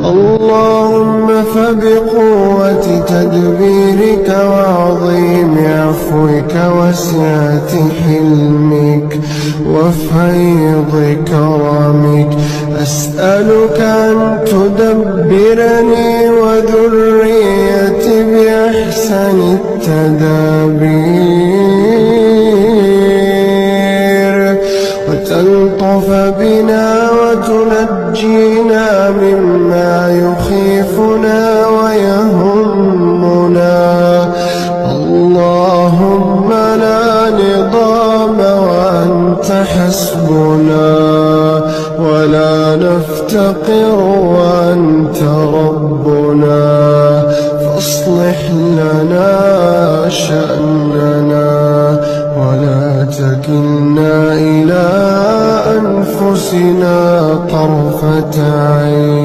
اللهم فبقوة تدبيرك وعظيم عفوك وسعة حلمك وفيض كرمك أسألك أن تدبرني وذريتي بأحسن التدابير وتلطف بنا وتنجينا مما يخيفنا ويهمنا. اللهم لا نضام وأنت حسبنا ولا نفتقر وأنت ربنا فاصلح لنا شأننا ولا تكلنا إلى أنفسنا طرفة عين.